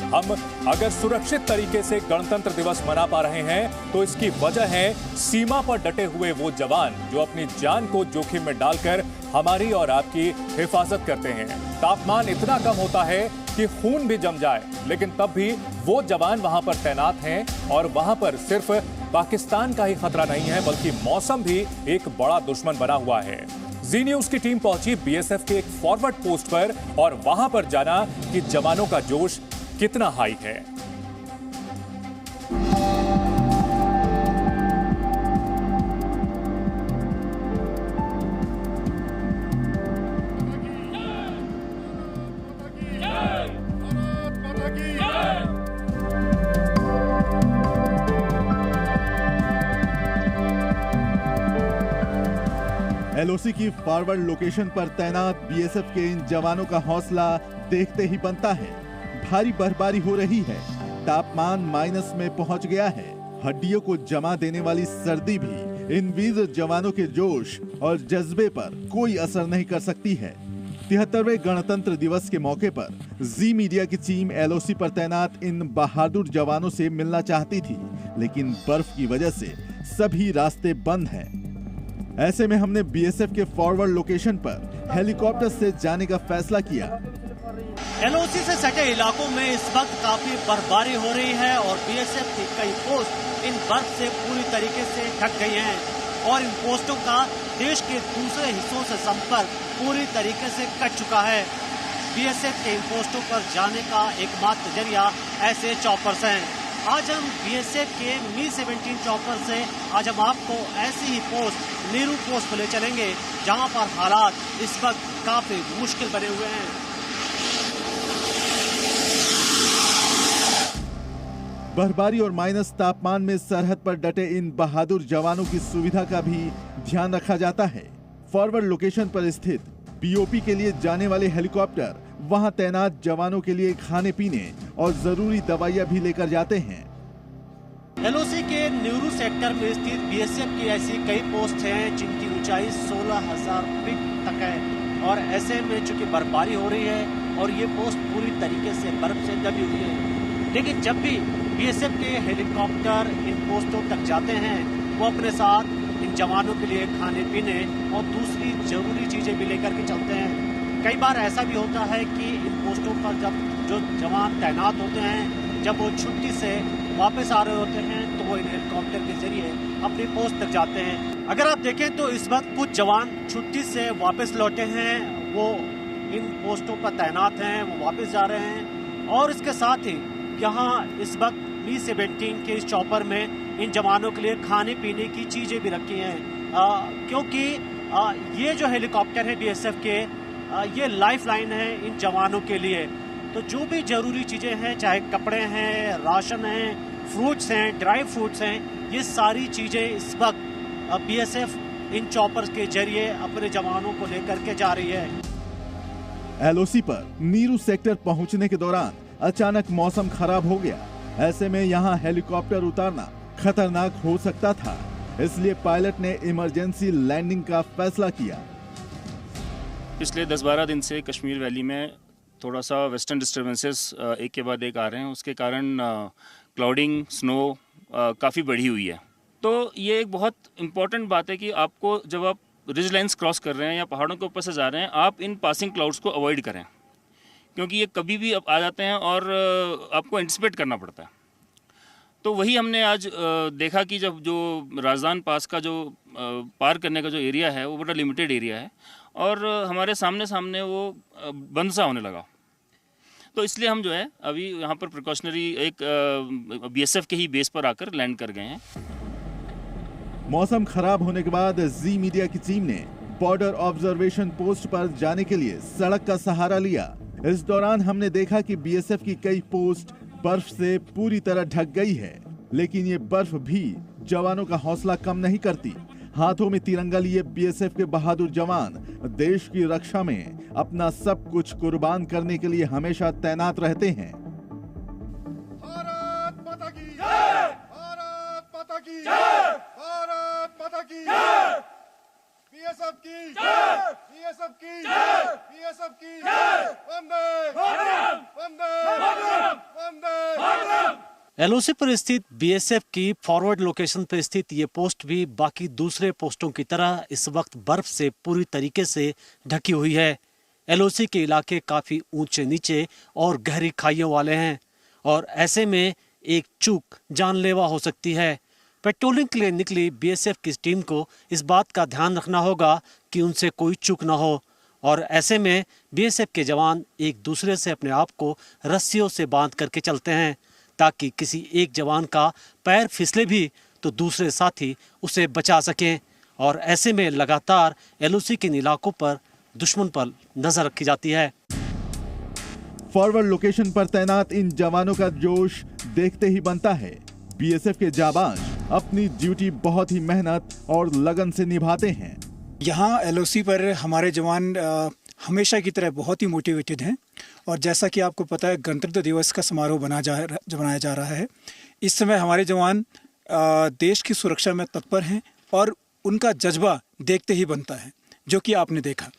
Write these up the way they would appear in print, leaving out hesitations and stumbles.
हम अगर सुरक्षित तरीके से गणतंत्र दिवस मना पा रहे हैं तो इसकी वजह है सीमा पर डटे हुए वो जवान जो अपनी जान को जोखिम में डालकर हमारी और आपकी हिफाजत करते हैं। तापमान इतना कम होता है कि खून भी जम जाए, लेकिन तब भी वो जवान वहां पर तैनात हैं और वहां पर सिर्फ पाकिस्तान का ही खतरा नहीं है बल्कि मौसम भी एक बड़ा दुश्मन बना हुआ है। जी न्यूज की टीम पहुंची बीएसएफ के एक फॉरवर्ड पोस्ट पर और वहां पर जाना कि जवानों का जोश कितना हाई है। एलओसी की फॉरवर्ड लोकेशन पर तैनात बीएसएफ के इन जवानों का हौसला देखते ही बनता है। भारी बर्फबारी हो रही है, तापमान माइनस में पहुंच गया है। हड्डियों को जमा देने वाली सर्दी भी इन वीर जवानों के जोश और जज्बे पर कोई असर नहीं कर सकती है। 73वें गणतंत्र दिवस के मौके पर जी मीडिया की टीम एलओसी पर तैनात इन बहादुर जवानों से मिलना चाहती थी, लेकिन बर्फ की वजह से सभी रास्ते बंद हैं। ऐसे में हमने बीएसएफ के फॉरवर्ड लोकेशन पर हेलीकॉप्टर से जाने का फैसला किया। एलओसी से सटे इलाकों में इस वक्त काफी बर्फबारी हो रही है और बीएसएफ की कई पोस्ट इन बर्फ से पूरी तरीके से ढक गई हैं और इन पोस्टों का देश के दूसरे हिस्सों से संपर्क पूरी तरीके से कट चुका है। बीएसएफ के इन पोस्टों पर जाने का एकमात्र जरिया ऐसे चॉपर्स हैं। आज हम बीएसएफ के Mi-17 चॉपर से आज हम आपको ऐसी ही पोस्ट नीरू पोस्ट पर ले चलेंगे जहां पर हालात इस वक्त काफी मुश्किल बने हुए हैं। बर्फबारी और माइनस तापमान में सरहद पर डटे इन बहादुर जवानों की सुविधा का भी ध्यान रखा जाता है। फॉरवर्ड लोकेशन पर स्थित पीओपी के लिए जाने वाले हेलीकॉप्टर वहां तैनात जवानों के लिए खाने पीने और जरूरी दवाइयां भी लेकर जाते हैं। एलओसी के न्यूरू सेक्टर में स्थित बीएसएफ की ऐसी कई पोस्ट हैं जिनकी ऊंचाई 16,000 फीट तक है और ऐसे में चूंकि बर्फबारी हो रही है और ये पोस्ट पूरी तरीके से बर्फ से दबी हुई है, लेकिन जब भी बीएसएफ के हेलीकॉप्टर इन पोस्टों तक जाते हैं वो अपने साथ इन जवानों के लिए खाने पीने और दूसरी जरूरी चीजें भी लेकर के चलते हैं। कई बार ऐसा भी होता है कि इन पोस्टों पर जब जो जवान तैनात होते हैं जब वो छुट्टी से वापस आ रहे होते हैं तो वो इन हेलीकॉप्टर के जरिए अपनी पोस्ट तक जाते हैं। अगर आप देखें तो इस वक्त कुछ जवान छुट्टी से वापस लौटे हैं, वो इन पोस्टों पर तैनात हैं, वो वापस जा रहे हैं और इसके साथ ही यहाँ इस वक्त Mi-17 के इस चॉपर में इन जवानों के लिए खाने पीने की चीजें भी रखी हैं क्योंकि ये जो हेलीकॉप्टर है बीएसएफ के ये लाइफ लाइन है इन जवानों के लिए। तो जो भी जरूरी चीजें हैं, चाहे कपड़े हैं, राशन हैं, फ्रूट्स हैं, ड्राई फ्रूट्स हैं, ये सारी चीजें इस वक्त बीएसएफ इन चॉपर्स के जरिए अपने जवानों को लेकर के जा रही है। एलओसी पर नीरू सेक्टर पहुंचने के दौरान अचानक मौसम खराब हो गया। ऐसे में यहाँ हेलीकॉप्टर उतारना खतरनाक हो सकता था, इसलिए पायलट ने इमरजेंसी लैंडिंग का फैसला किया। पिछले 10-12 दिन से कश्मीर वैली में थोड़ा सा वेस्टर्न डिस्टर्बेंसेस एक के बाद एक आ रहे हैं, उसके कारण क्लाउडिंग, स्नो काफ़ी बढ़ी हुई है। तो ये एक बहुत इम्पॉर्टेंट बात है कि आपको जब आप रिज लाइन्स क्रॉस कर रहे हैं या पहाड़ों के ऊपर से जा रहे हैं, आप इन पासिंग क्लाउड्स को अवॉइड करें क्योंकि ये कभी भी आ जाते हैं और आपको एंटिसिपेट करना पड़ता है। तो वही हमने आज देखा कि जब जो राजदान पास का जो पार करने का जो एरिया है वो बड़ा लिमिटेड एरिया है और हमारे सामने वो बंद सा होने लगा, तो इसलिए हम जो है अभी यहाँ पर प्रिकॉशनरी एक बीएसएफ के ही बेस पर आकर लैंड कर गए हैं। मौसम खराब होने के बाद जी मीडिया की टीम ने बॉर्डर ऑब्जर्वेशन पोस्ट पर जाने के लिए सड़क का सहारा लिया। इस दौरान हमने देखा कि बीएसएफ की कई पोस्ट बर्फ से पूरी तरह ढक गई है, लेकिन ये बर्फ भी जवानों का हौसला कम नहीं करती। हाथों में तिरंगा लिए बीएसएफ के बहादुर जवान देश की रक्षा में अपना सब कुछ कुर्बान करने के लिए हमेशा तैनात रहते हैं। भारत माता की जय! भारत माता की जय! भारत माता की जय! बीएसएफ की जय! बीएसएफ की जय! बीएसएफ की जय! वंदे मातरम! वंदे मातरम! वंदे एलओसी पर स्थित बीएसएफ की फॉरवर्ड लोकेशन पर स्थित ये पोस्ट भी बाकी दूसरे पोस्टों की तरह इस वक्त बर्फ से पूरी तरीके से ढकी हुई है। एलओसी के इलाके काफी ऊंचे नीचे और गहरी खाइयों वाले हैं और ऐसे में एक चूक जानलेवा हो सकती है। पेट्रोलिंग के लिए निकली बीएसएफ की टीम को इस बात का ध्यान रखना होगा कि उनसे कोई चूक ना हो और ऐसे में बीएसएफ के जवान एक दूसरे से अपने आप को रस्सियों से बांध करके चलते हैं ताकि किसी एक जवान का पैर फिसले भी तो दूसरे साथी उसे बचा सकें और ऐसे में लगातार एलओसी के इलाकों पर दुश्मन पर नजर रखी जाती है। फॉरवर्ड लोकेशन पर तैनात इन जवानों का जोश देखते ही बनता है। बीएसएफ के जाबाज अपनी ड्यूटी बहुत ही मेहनत और लगन से निभाते हैं। यहाँ एलओसी पर हमारे जवान हमेशा की तरह बहुत ही मोटिवेटेड हैं और जैसा कि आपको पता है गणतंत्र दिवस का समारोह बनाया जा रहा है। इस समय हमारे जवान देश की सुरक्षा में तत्पर हैं और उनका जज्बा देखते ही बनता है, जो कि आपने देखा।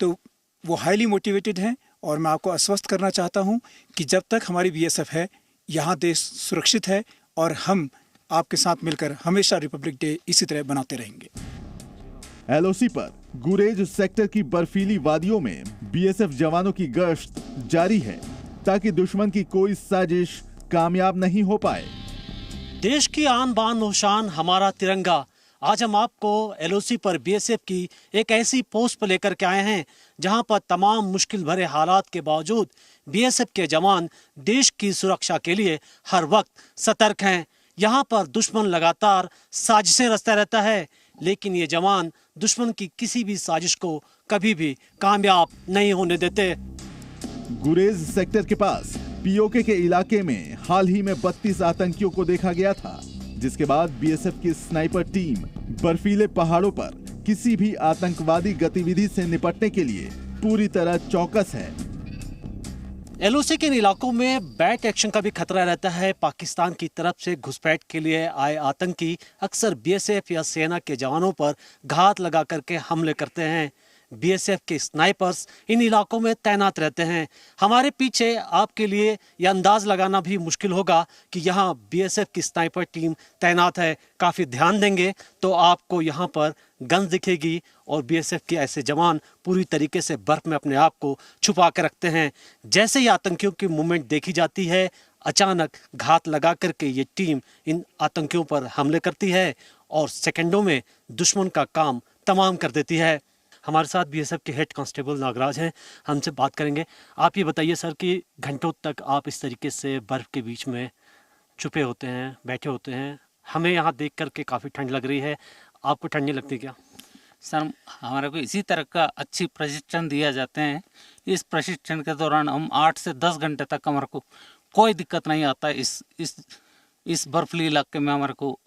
तो वो हाईली मोटिवेटेड हैं और मैं आपको आश्वस्त करना चाहता हूं कि जब तक हमारी बीएसएफ है यहाँ देश सुरक्षित है और हम आपके साथ मिलकर हमेशा रिपब्लिक डे इसी तरह बनाते रहेंगे। एलओसी पर गुरेज सेक्टर की बर्फीली वादियों में बीएसएफ जवानों की गश्त जारी है ताकि दुश्मन की कोई साजिश कामयाब नहीं हो पाए। देश की आन बान और शान हमारा तिरंगा। आज हम आपको एलओसी पर बीएसएफ की एक ऐसी पोस्ट पर लेकर के आए हैं जहां पर तमाम मुश्किल भरे हालात के बावजूद बीएसएफ के जवान देश की सुरक्षा के लिए हर वक्त सतर्क हैं। यहां पर दुश्मन लगातार साजिशें रचता रहता है, लेकिन ये जवान दुश्मन की किसी भी साजिश को कभी भी कामयाब नहीं होने देते। गुरेज सेक्टर के पास पीओके के इलाके में हाल ही में 32 आतंकियों को देखा गया था, जिसके बाद बीएसएफ की स्नाइपर टीम बर्फीले पहाड़ों पर किसी भी आतंकवादी गतिविधि से निपटने के लिए पूरी तरह चौकस है। एलओसी के इलाकों में बैक एक्शन का भी खतरा रहता है। पाकिस्तान की तरफ से घुसपैठ के लिए आए आतंकी अक्सर बीएसएफ या सेना के जवानों पर घात लगा करके हमले करते हैं। बीएसएफ के स्नाइपर्स इन इलाकों में तैनात रहते हैं। हमारे पीछे आपके लिए यह अंदाज लगाना भी मुश्किल होगा कि यहाँ बीएसएफ की स्नाइपर टीम तैनात है। काफ़ी ध्यान देंगे तो आपको यहाँ पर गन दिखेगी और बीएसएफ के ऐसे जवान पूरी तरीके से बर्फ में अपने आप को छुपा कर रखते हैं। जैसे ही आतंकियों की मूवमेंट देखी जाती है, अचानक घात लगा करके ये टीम इन आतंकियों पर हमले करती है और सेकंडों में दुश्मन का काम तमाम कर देती है। हमारे साथ बीएसएफ के हेड कांस्टेबल नागराज हैं, हमसे बात करेंगे। आप ये बताइए सर कि घंटों तक आप इस तरीके से बर्फ़ के बीच में छुपे होते हैं, बैठे होते हैं। हमें यहाँ देख कर के काफ़ी ठंड लग रही है, आपको ठंड नहीं लगती क्या? सर हमारे को इसी तरह का अच्छी प्रशिक्षण दिया जाते हैं। इस प्रशिक्षण के दौरान हम 8 से 10 घंटे तक हमारे को कोई दिक्कत नहीं आता। इस बर्फीले इलाके में हमारे को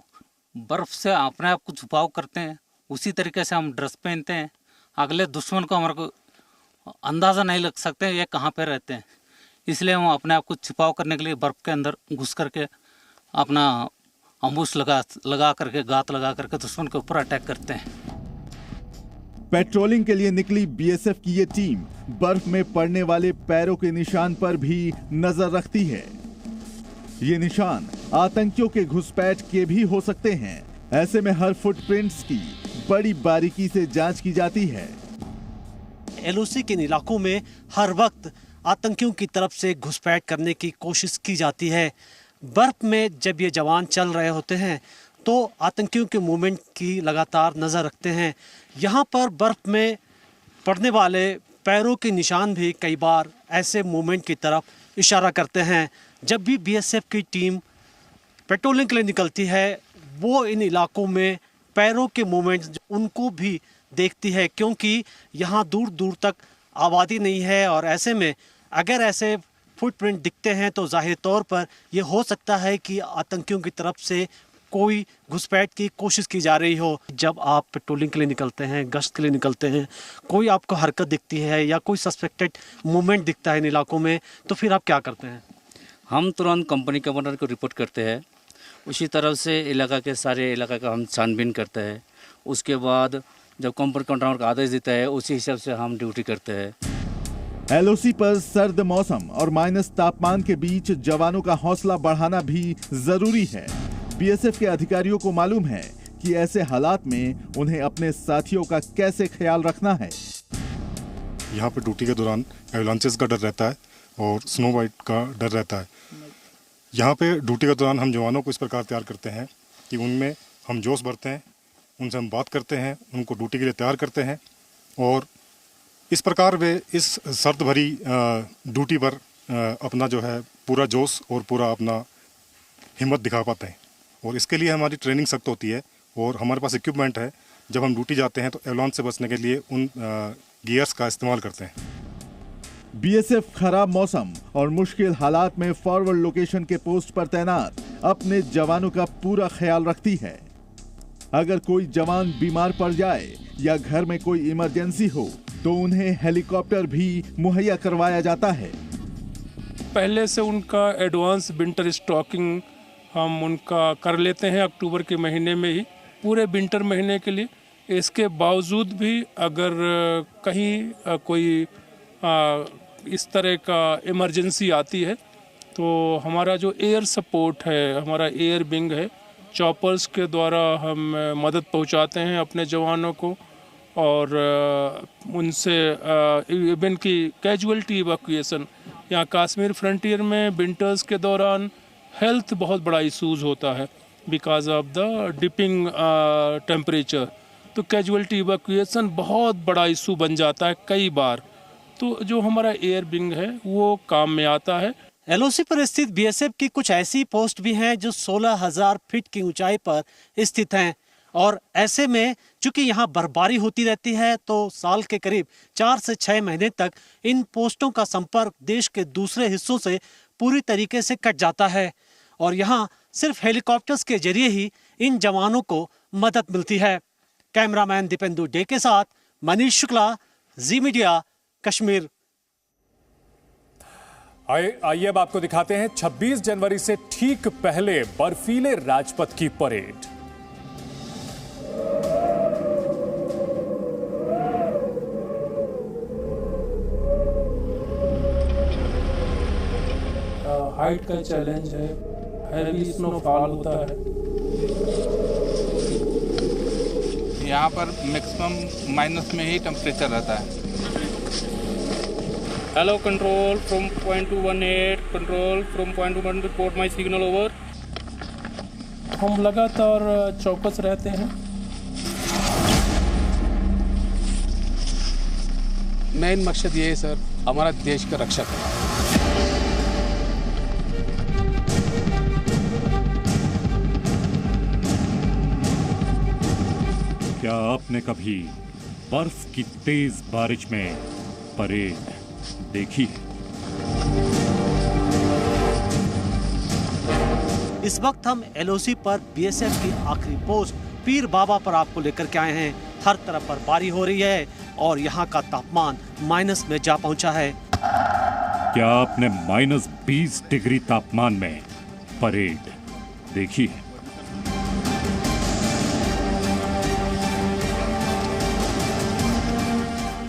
बर्फ़ से अपने आप को छुपाव करते हैं। उसी तरीके से हम ड्रेस पहनते हैं। अगले दुश्मन को हमारे को अंदाज़ा नहीं लग सकते ये कहाँ पे रहते हैं, इसलिए हम अपने आप को छिपाव करने के लिए बर्फ़ के अंदर घुस करके अपना अम्बुश लगा करके घात लगा करके दुश्मन के ऊपर अटैक करते हैं। पेट्रोलिंग के लिए निकली बीएसएफ की ये टीम बर्फ में पड़ने वाले पैरों के निशान पर भी नजर रखती है। ये निशान आतंकियों के घुसपैठ के भी हो सकते हैं। ऐसे में हर फुटप्रिंट्स की बड़ी बारीकी से जांच की जाती है। एलओसी के इलाकों में हर वक्त आतंकियों की तरफ से घुसपैठ करने की कोशिश की जाती है। बर्फ में जब ये जवान चल रहे होते हैं तो आतंकियों के मूवमेंट की लगातार नज़र रखते हैं। यहाँ पर बर्फ में पड़ने वाले पैरों के निशान भी कई बार ऐसे मूवमेंट की तरफ इशारा करते हैं। जब भी बीएसएफ की टीम पेट्रोलिंग के लिए निकलती है, वो इन इलाकों में पैरों के मूवमेंट्स उनको भी देखती है, क्योंकि यहाँ दूर दूर तक आबादी नहीं है और ऐसे में अगर ऐसे फुटप्रिंट दिखते हैं तो जाहिर तौर पर यह हो सकता है कि आतंकियों की तरफ से कोई घुसपैठ की कोशिश की जा रही हो। जब आप पेट्रोलिंग के लिए निकलते हैं, गश्त के लिए निकलते हैं, कोई आपको हरकत दिखती है या कोई सस्पेक्टेड मूवमेंट दिखता है इन इलाकों में, तो फिर आप क्या करते हैं? हम तुरंत कंपनी कमांडर को रिपोर्ट करते हैं। उसी तरह से इलाका के सारे इलाका का हम छानबीन करते हैं। उसके बाद जब कंपनी कमांडर का आदेश देता है उसी हिसाब से हम ड्यूटी करते हैं। एलओसी पर सर्द मौसम और माइनस तापमान के बीच जवानों का हौसला बढ़ाना भी जरूरी है। बीएसएफ के अधिकारियों को मालूम है कि ऐसे हालात में उन्हें अपने साथियों का कैसे ख्याल रखना है। यहाँ पे ड्यूटी के दौरान एवलांचेस का डर रहता है और स्नो वाइट का डर रहता है। यहाँ पे ड्यूटी के दौरान हम जवानों को इस प्रकार तैयार करते हैं कि उनमें हम जोश भरते हैं, उनसे हम बात करते हैं, उनको ड्यूटी के लिए तैयार करते हैं और इस प्रकार वे इस सर्द भरी ड्यूटी पर अपना जो है पूरा जोश और पूरा अपना हिम्मत दिखा पाते हैं। और इसके लिए हमारी ट्रेनिंग सख्त होती है और हमारे पास इक्विपमेंट है। जब हम ड्यूटी जाते हैं तो एवलांच से बचने के लिए उन गियर्स का इस्तेमाल करते हैं। बीएसएफ खराब मौसम और मुश्किल हालात में फॉरवर्ड लोकेशन के पोस्ट पर तैनात अपने जवानों का पूरा ख्याल रखती है। अगर कोई जवान बीमार पड़ जाए या घर में कोई इमरजेंसी हो तो उन्हें हेलीकॉप्टर भी मुहैया करवाया जाता है। पहले से उनका एडवांस विंटर स्टॉकिंग हम उनका कर लेते हैं अक्टूबर के महीने में ही, पूरे विंटर महीने के लिए। इसके बावजूद भी अगर कहीं कोई इस तरह का इमरजेंसी आती है तो हमारा जो एयर सपोर्ट है, हमारा एयर विंग है, चॉपर्स के द्वारा हम मदद पहुंचाते हैं अपने जवानों को और उनसे इवन की कैजुअल्टी इवैक्यूएशन। यहाँ कश्मीर फ्रंटियर में विंटर्स के दौरान हेल्थ बहुत बड़ा इशूज़ होता है because of the dipping temperature, तो कैजुअल्टी इवैक्यूएशन बहुत बड़ा इशू बन जाता है कई बार। तो जो हमारा एयर विंग है वो काम में आता है। एलओसी पर स्थित बीएसएफ की कुछ ऐसी पोस्ट भी हैं जो 16,000 फीट की ऊंचाई पर स्थित हैं और ऐसे में चूंकि यहाँ बर्फबारी होती रहती है तो साल के करीब 4 से 6 महीने तक इन पोस्टों का संपर्क देश के दूसरे हिस्सों से पूरी तरीके से कट जाता है और यहाँ सिर्फ हेलीकॉप्टर्स के जरिए ही इन जवानों को मदद मिलती है। कैमरामैन दीपेंदु डे के साथ मनीष शुक्ला, जी मीडिया, कश्मीर। आइए अब आपको दिखाते हैं 26 जनवरी से ठीक पहले बर्फीले राजपथ की परेड। हाइट का चैलेंज है, हैवी स्नोफॉल होता है। यहाँ पर मैक्सिमम माइनस में ही टेम्परेचर रहता है। Hello control from point 218, control from point 218 report my signal over। हम लगातार चौकस रहते हैं। मेन मकसद ये है सर, हमारा देश का रक्षा करना। क्या आपने कभी बर्फ की तेज बारिश में परेड देखी है? इस वक्त हम एलओसी पर बीएसएफ की आखिरी पोस्ट पीर बाबा पर आपको लेकर के आए हैं। हर तरफ बर्फबारी हो रही है और यहाँ का तापमान माइनस में जा पहुंचा है। क्या आपने -20 डिग्री तापमान में परेड देखी है?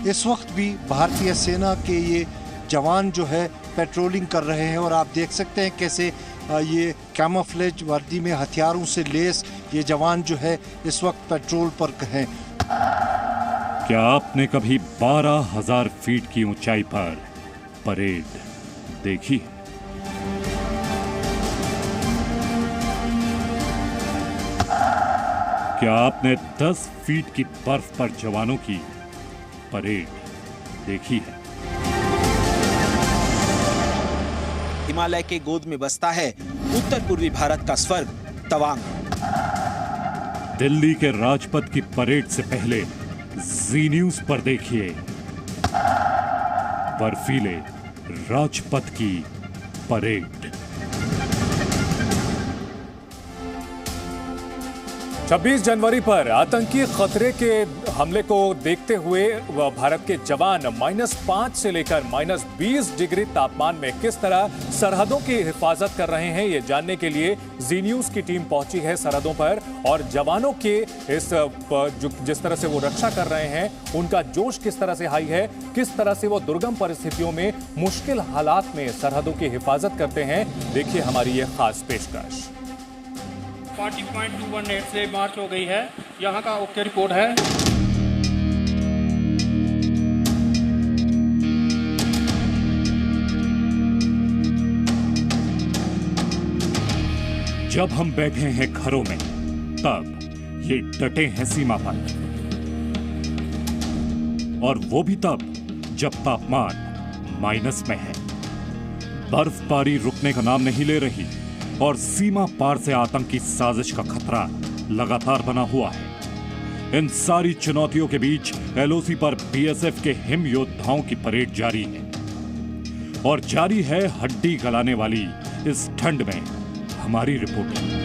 इस वक्त भी भारतीय सेना के ये जवान जो है पेट्रोलिंग कर रहे हैं और आप देख सकते हैं कैसे ये कैमोफ्लेज वर्दी में हथियारों से लेस ये जवान जो है इस वक्त पेट्रोल पर हैं। क्या आपने कभी 12,000 फीट की ऊंचाई पर परेड देखी है? क्या आपने 10 फीट की बर्फ पर जवानों की परेड देखी है? हिमालय के गोद में बसता है उत्तर पूर्वी भारत का स्वर्ग तवांग। दिल्ली के राजपथ की परेड से पहले जी न्यूज पर देखिए बर्फीले राजपथ की परेड। 26 जनवरी पर आतंकी खतरे के हमले को देखते हुए भारत के जवान -5 से लेकर -20 डिग्री तापमान में किस तरह सरहदों की हिफाजत कर रहे हैं, ये जानने के लिए जी न्यूज की टीम पहुंची है सरहदों पर। और जवानों के जिस तरह से वो रक्षा कर रहे हैं, उनका जोश किस तरह से हाई है, किस तरह से वो दुर्गम परिस्थितियों में, मुश्किल हालात में सरहदों की हिफाजत करते हैं, देखिए हमारी ये खास पेशकश। 40.218 से मार्च हो गई है, यहाँ का ओके रिपोर्ट है। जब हम बैठे हैं घरों में, तब ये डटे हैं सीमा पर, और वो भी तब जब तापमान माइनस में है। बर्फबारी रुकने का नाम नहीं ले रही और सीमा पार से आतंकी साजिश का खतरा लगातार बना हुआ है। इन सारी चुनौतियों के बीच एलओसी पर बीएसएफ के हिम योद्धाओं की परेड जारी है, और जारी है हड्डी गलाने वाली इस ठंड में हमारी रिपोर्ट।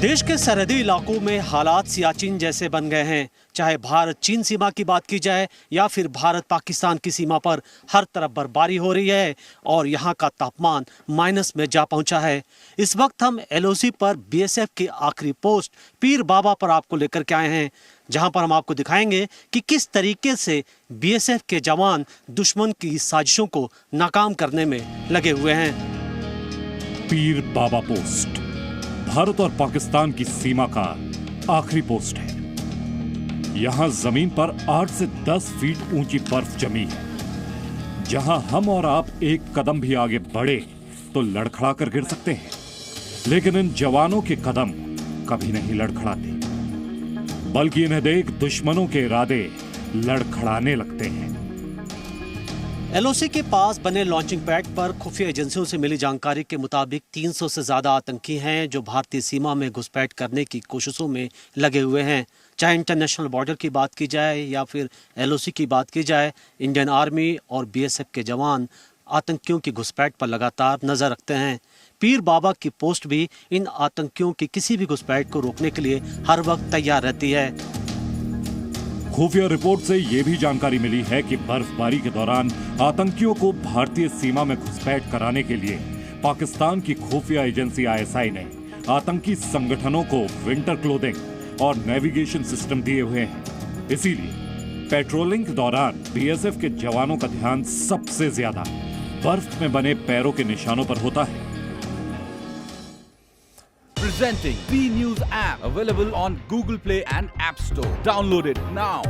देश के सरहदी इलाकों में हालात सियाचिन जैसे बन गए हैं। चाहे भारत चीन सीमा की बात की जाए या फिर भारत पाकिस्तान की सीमा पर हर तरफ बर्फबारी हो रही है और यहाँ का तापमान माइनस में जा पहुंचा है। इस वक्त हम एलओसी पर बीएसएफ की आखिरी पोस्ट पीर बाबा पर आपको लेकर के आए हैं, जहां पर हम आपको दिखाएंगे कि किस तरीके से बीएसएफ के जवान दुश्मन की साजिशों को नाकाम करने में लगे हुए हैं। पीर बाबा पोस्ट भारत और पाकिस्तान की सीमा का आखिरी पोस्ट है। यहां जमीन पर 8 से 10 फीट ऊंची बर्फ जमी है। जहां हम और आप एक कदम भी आगे बढ़े तो लड़खड़ा कर गिर सकते हैं, लेकिन इन जवानों के कदम कभी नहीं लड़खड़ाते, बल्कि इन्हें देख दुश्मनों के इरादे लड़खड़ाने लगते हैं। एलओसी के पास बने लॉन्चिंग पैड पर खुफिया एजेंसियों से मिली जानकारी के मुताबिक 300 से ज्यादा आतंकी हैं जो भारतीय सीमा में घुसपैठ करने की कोशिशों में लगे हुए हैं। चाहे इंटरनेशनल बॉर्डर की बात की जाए या फिर एलओसी की बात की जाए, इंडियन आर्मी और बीएसएफ के जवान आतंकियों की घुसपैठ पर लगातार नजर रखते हैं। पीर बाबा की पोस्ट भी इन आतंकियों की किसी भी घुसपैठ को रोकने के लिए हर वक्त तैयार रहती है। खुफिया रिपोर्ट से यह भी जानकारी मिली है कि बर्फबारी के दौरान आतंकियों को भारतीय सीमा में घुसपैठ कराने के लिए पाकिस्तान की खुफिया एजेंसी आईएसआई ने आतंकी संगठनों को विंटर क्लोथिंग और नेविगेशन सिस्टम दिए हुए हैं। इसीलिए पेट्रोलिंग के दौरान बीएसएफ के जवानों का ध्यान सबसे ज्यादा बर्फ में बने पैरों के निशानों पर होता है। Presenting B News app, available on Google Play and App Store. Download it now.